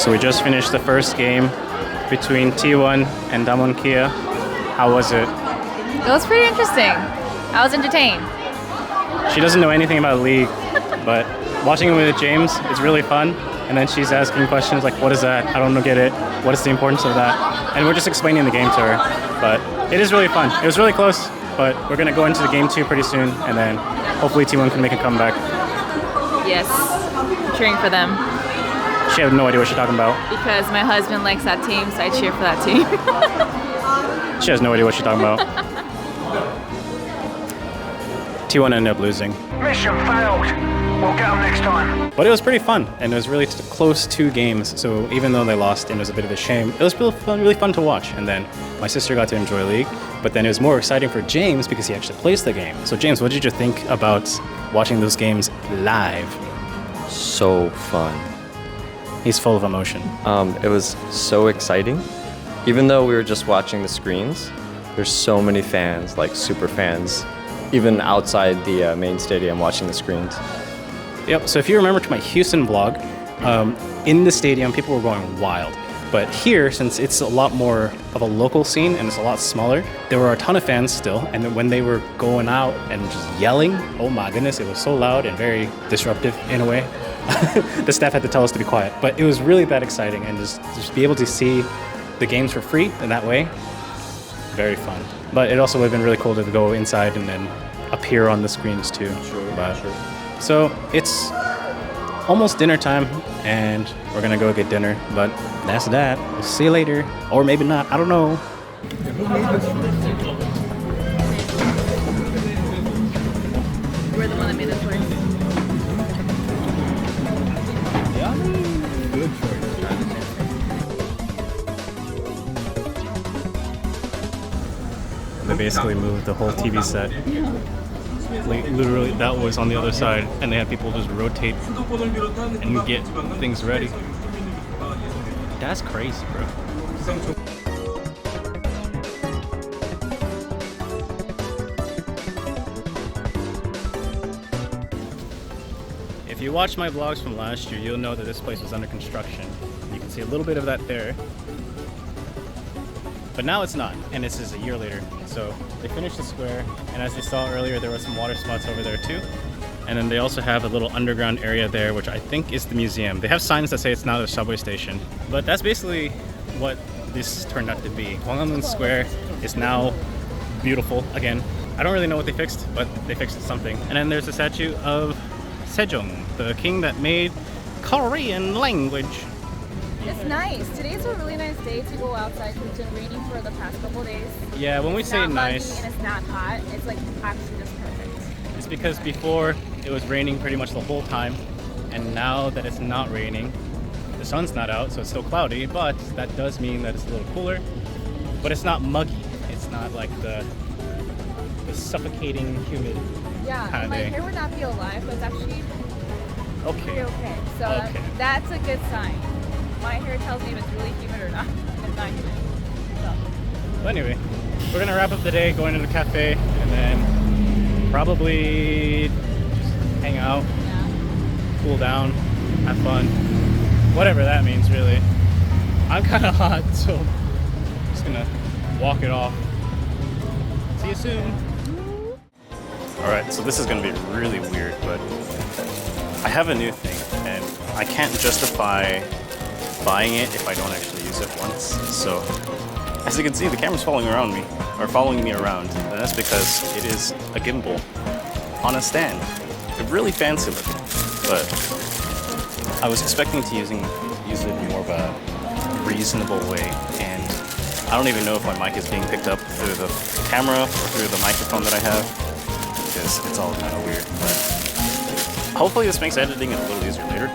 So we just finished the first game between T1 and Damwon Kia. How was it? It was pretty interesting. I was entertained. She doesn't know anything about League, but watching it with James, it's really fun. And then she's asking questions like, what is that? I don't get it. What is the importance of that? And we're just explaining the game to her. But it is really fun. It was really close, but we're going to go into the game 2 pretty soon. And then hopefully T1 can make a comeback. Yes, I'm cheering for them. She had no idea what she's talking about. Because my husband likes that team, so I cheer for that team. She has no idea what she's talking about. T1 ended up losing. Mission failed. We'll get them next time. But it was pretty fun, and it was really close 2 games. So even though they lost, and it was a bit of a shame, it was really fun to watch. And then my sister got to enjoy League, but then it was more exciting for James because he actually plays the game. So James, what did you think about watching those games live? So fun. He's full of emotion. It was so exciting. Even though we were just watching the screens, there's so many fans, like super fans, even outside the main stadium watching the screens. Yep, so if you remember to my Houston vlog, in the stadium, people were going wild. But here, since it's a lot more of a local scene and it's a lot smaller, there were a ton of fans still. And then when they were going out and just yelling, oh my goodness, it was so loud and very disruptive in a way. The staff had to tell us to be quiet. But it was really that exciting, and just be able to see the games for free in that way, very fun. But it also would have been really cool to go inside and then appear on the screens too. Sure. So it's almost dinner time, and we're gonna go get dinner, but that's that. We'll see you later, or maybe not, I don't know. We're the one that made the choice. Good choice. They basically moved the whole TV set. Literally, that was on the other side, and they had people just rotate and get things ready. That's crazy, bro. If you watched my vlogs from last year, you'll know that this place was under construction. You can see a little bit of that there. But now it's not, and this is a year later. So they finished the square, and as you saw earlier, there were some water spots over there too. And then they also have a little underground area there, which I think is the museum. They have signs that say it's now the subway station. But that's basically what this turned out to be. Gwanghwamun Square is now beautiful again. I don't really know what they fixed, but they fixed something. And then there's a statue of Sejong, the king that made Korean language. It's nice. Today's a really nice day to go outside because it's been raining for the past couple days. Yeah, when we It's say not nice, muggy and it's not hot. It's like actually just perfect. it's because before it was raining pretty much the whole time, and now that it's not raining, the sun's not out, so it's still cloudy, but that does mean that it's a little cooler, but it's not muggy. It's not like the suffocating humid Yeah, kind of my day. hair would not be alive, but it's actually pretty Okay. okay. So Okay. that's a good sign. My hair tells me if it's really humid or not. It's not humid. So. But anyway, we're gonna wrap up the day going to the cafe, and then probably just hang out, Yeah. cool down, have fun, whatever that means really. I'm kind of hot, so I'm just gonna walk it off. See you soon. Alright, so this is gonna be really weird, but I have a new thing, and I can't justify buying it if I don't actually use it once. So as you can see, the camera's following me around, and that's because it is a gimbal on a stand. It's really fancy looking, but I was expecting to use it in more of a reasonable way, and I don't even know if my mic is being picked up through the camera or through the microphone that I have, because it's all kind of weird. But hopefully this makes editing it a little easier later.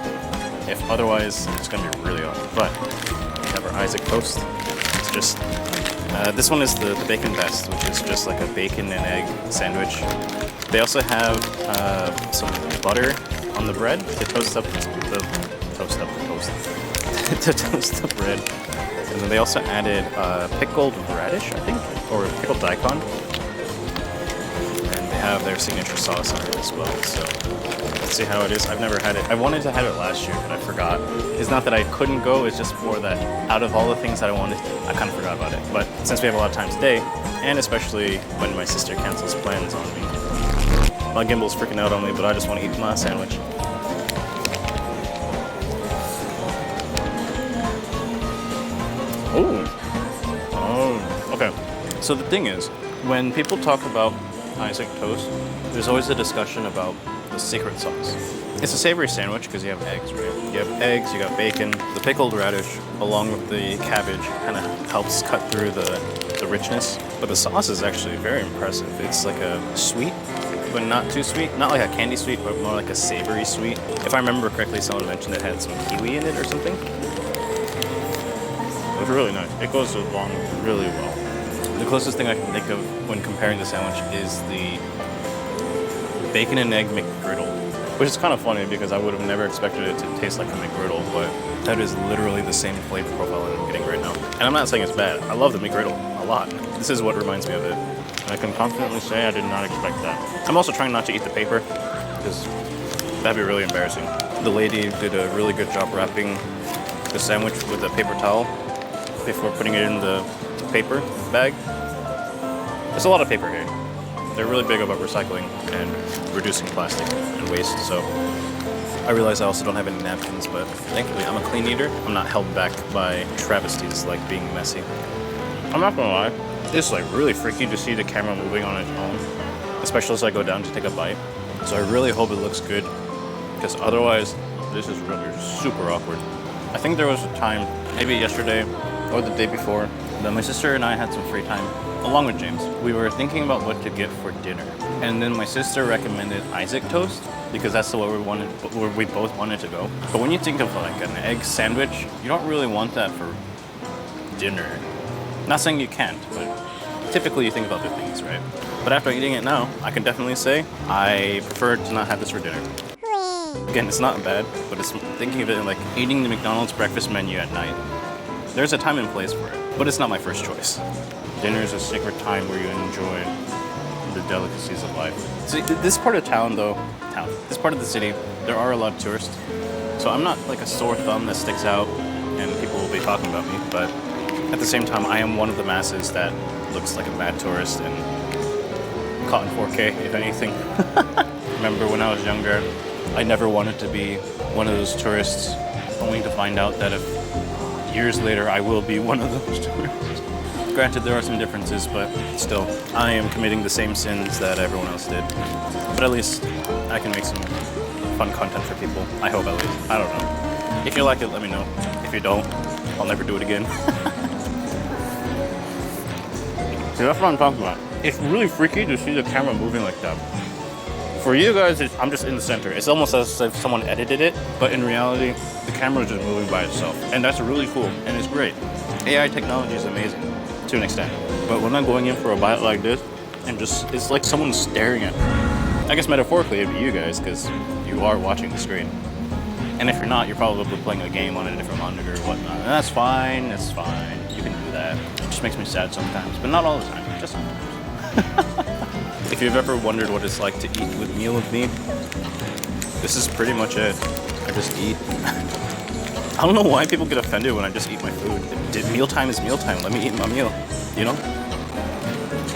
If otherwise, it's going to be really hard. But we have our Isaac toast. It's just, this one is the Bacon Best, which is just like a bacon and egg sandwich. They also have some butter on the bread to toast up the bread. And then they also added pickled radish, I think, or pickled daikon. And they have their signature sauce on it as well. So see how it is. I've never had it. I wanted to have it last year, but I forgot. It's not that I couldn't go, it's just more that out of all the things that I wanted, I kind of forgot about it. But since we have a lot of time today, and especially when my sister cancels plans on me, my gimbal's freaking out on me, but I just want to eat my sandwich. Oh, okay. So the thing is, when people talk about Isaac toast, there's always a discussion about the secret sauce. It's a savory sandwich because you have eggs, right? You have eggs, you got bacon, the pickled radish, along with the cabbage, kind of helps cut through the richness. But the sauce is actually very impressive. It's like a sweet, but not too sweet. Not like a candy sweet, but more like a savory sweet. If I remember correctly, someone mentioned it had some kiwi in it or something. It was really nice. It goes along really well. The closest thing I can think of when comparing the sandwich is the bacon and egg McGriddle, which is kind of funny because I would have never expected it to taste like a McGriddle, but that is literally the same flavor profile that I'm getting right now. And I'm not saying it's bad. I love the McGriddle a lot. This is what reminds me of it. And I can confidently say I did not expect that. I'm also trying not to eat the paper because that'd be really embarrassing. The lady did a really good job wrapping the sandwich with a paper towel before putting it in the paper bag. There's a lot of paper here. They're really big about recycling and reducing plastic and waste, so I realize I also don't have any napkins, but thankfully I'm a clean eater. I'm not held back by travesties like being messy. I'm not gonna lie, it's like really freaky to see the camera moving on its own, especially as I go down to take a bite. So I really hope it looks good, because otherwise this is really super awkward. I think there was a time, maybe yesterday or the day before, that my sister and I had some free time, along with James. We were thinking about what to get for dinner. And then my sister recommended Isaac toast, because that's the way we both wanted to go. But when you think of like an egg sandwich, you don't really want that for dinner. Not saying you can't, but typically you think of other things, right? But after eating it now, I can definitely say I prefer to not have this for dinner. Again, it's not bad, but it's thinking of it like eating the McDonald's breakfast menu at night. There's a time and place for it, but it's not my first choice. Dinner is a sacred time where you enjoy the delicacies of life. See, this part of this part of the city, there are a lot of tourists. So I'm not like a sore thumb that sticks out and people will be talking about me, but at the same time, I am one of the masses that looks like a bad tourist and caught in 4K, if anything. Remember when I was younger, I never wanted to be one of those tourists, only to find out that if years later I will be one of those tourists. Granted, there are some differences, but still, I am committing the same sins that everyone else did. But at least I can make some fun content for people. I hope at least. I don't know. If you like it, let me know. If you don't, I'll never do it again. See, that's what I'm talking about. It's really freaky to see the camera moving like that. For you guys, I'm just in the center. It's almost as if someone edited it, but in reality, the camera is just moving by itself. And that's really cool, and it's great. AI technology is amazing, to an extent. But when I'm going in for a bite like this, and it's like someone's staring at me. I guess metaphorically, it'd be you guys, because you are watching the screen. And if you're not, you're probably playing a game on a different monitor or whatnot. And that's fine, it's fine. You can do that. It just makes me sad sometimes, but not all the time, just sometimes. If you've ever wondered what it's like to eat with meal with me, this is pretty much it. I just eat. I don't know why people get offended when I just eat my food. Mealtime is mealtime. Let me eat my meal, you know?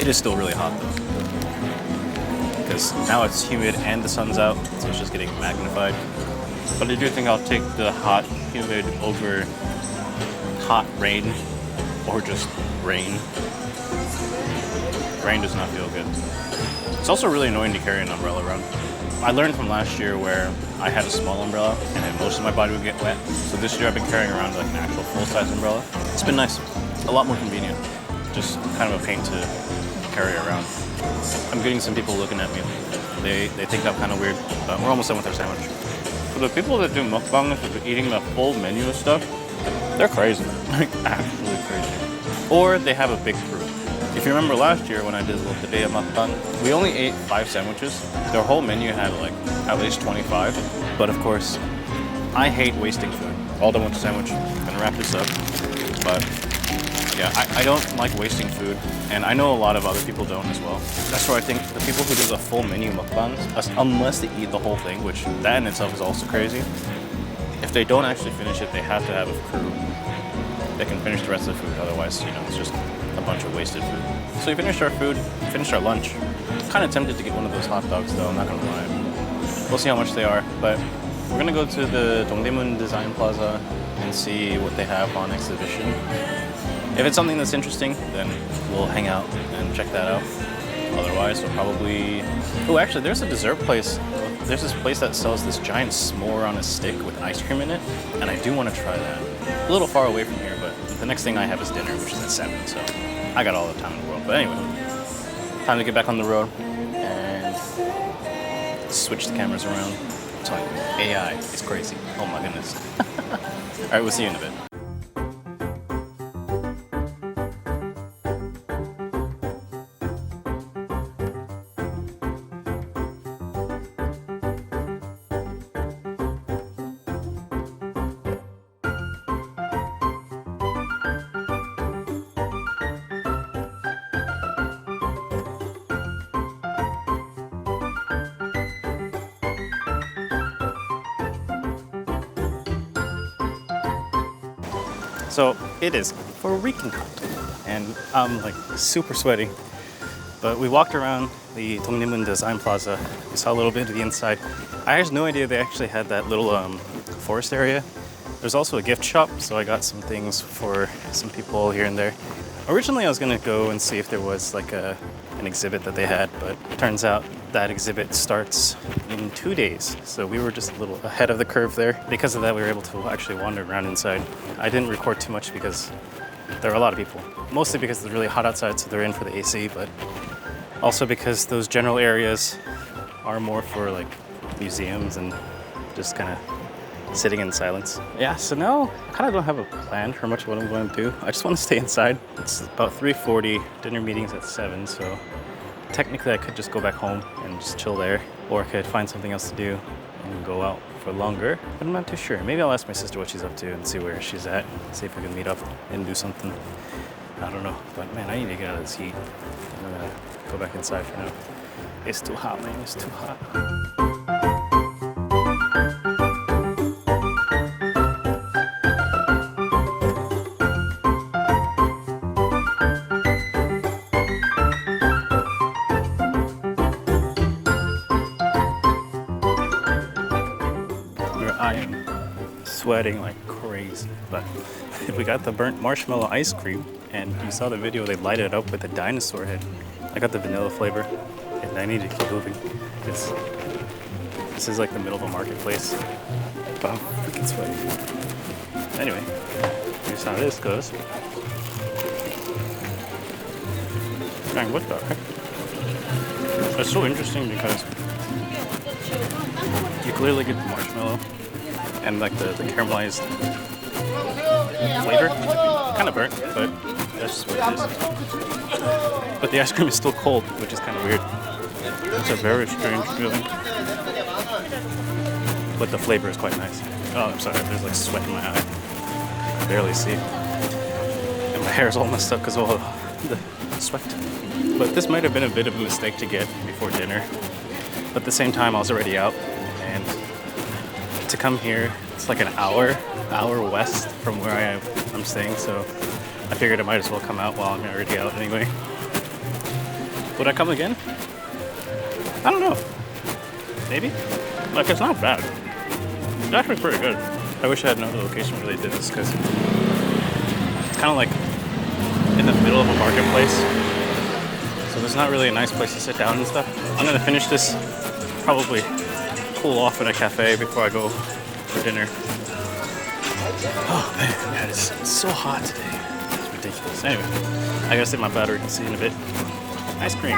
It is still really hot though. Because now it's humid and the sun's out, so it's just getting magnified. But I do think I'll take the hot, humid over hot rain, or just rain. Rain does not feel good. It's also really annoying to carry an umbrella around. I learned from last year where I had a small umbrella and then most of my body would get wet. So this year I've been carrying around like an actual full-size umbrella. It's been nice. A lot more convenient. Just kind of a pain to carry around. I'm getting some people looking at me. They think I'm kind of weird, but we're almost done with our sandwich. For the people that do mukbangs of eating the full menu of stuff, they're crazy. Like, actually crazy. Or they have a big crew. If you remember last year when I did the day of mukbang, we only ate 5 sandwiches. Their whole menu had like at least 25. But of course, I hate wasting food. All done with the sandwich. I'm gonna wrap this up. But Yeah, I don't like wasting food, and I know a lot of other people don't as well. That's why I think the people who do the full menu mukbangs, unless they eat the whole thing, which that in itself is also crazy, if they don't actually finish it, they have to have a crew that can finish the rest of the food. Otherwise, you know, it's just a bunch of wasted food. So we finished our food, finished our lunch. Kind of tempted to get one of those hot dogs though, I'm not gonna lie. We'll see how much they are, but we're gonna go to the Dongdaemun Design Plaza and see what they have on exhibition. If it's something that's interesting, then we'll hang out and check that out. Otherwise, we'll probably... Oh, actually, there's a dessert place. There's this place that sells this giant s'more on a stick with ice cream in it, and I do want to try that. A little far away from here, but the next thing I have is dinner, which is at 7, so I got all the time in the world. But anyway, time to get back on the road and switch the cameras around. I'm telling you, AI is crazy. Oh my goodness. All right, we'll see you in a bit. So it is freaking hot, and I'm like super sweaty. But we walked around the Dongdaemun Design Plaza. We saw a little bit of the inside. I had no idea they actually had that little forest area. There's also a gift shop, so I got some things for some people here and there. Originally, I was gonna go and see if there was like an exhibit that they had, but it turns out that exhibit starts in 2 days. So we were just a little ahead of the curve there. Because of that, we were able to actually wander around inside. I didn't record too much because there are a lot of people. Mostly because it's really hot outside, so they're in for the AC, but also because those general areas are more for like museums and just kind of sitting in silence. Yeah, so now I kind of don't have a plan for much of what I'm going to do. I just want to stay inside. It's about 3:40, dinner meeting's at 7, so technically I could just go back home and just chill there, or I could find something else to do and go out for longer, but I'm not too sure. Maybe I'll ask my sister what she's up to and see where she's at, see if we can meet up and do something. I don't know, but man, I need to get out of this heat. I'm gonna go back inside for now. It's too hot, man, it's too hot. I am sweating like crazy, but we got the burnt marshmallow ice cream, and you saw the video, they lighted it up with a dinosaur head. I got the vanilla flavor, and I need to keep moving. This is like the middle of a marketplace, but I'm freaking sweating. Anyway, here's how this goes. Dang, what the heck? It's so interesting because you clearly get the marshmallow and like the caramelized flavor. Kind of burnt, but that's just what it is. But the ice cream is still cold, which is kind of weird. It's a very strange feeling. But the flavor is quite nice. Oh, I'm sorry, there's like sweat in my eye. I barely see. And my hair is all messed up because of all the sweat. But this might have been a bit of a mistake to get before dinner. But at the same time, I was already out, and to come here, it's like an hour west from where I'm staying, so I figured I might as well come out while I'm already out anyway. Would I come again? I don't know. Maybe? Like, it's not bad. It's actually pretty good. I wish I had another location where they did this, because it's kind of like in the middle of a marketplace. So there's not really a nice place to sit down and stuff. I'm gonna finish this, probably cool off at a cafe before I go for dinner. Oh man, it's so hot today. It's ridiculous. Anyway, I gotta save my battery. See you in a bit. Ice cream.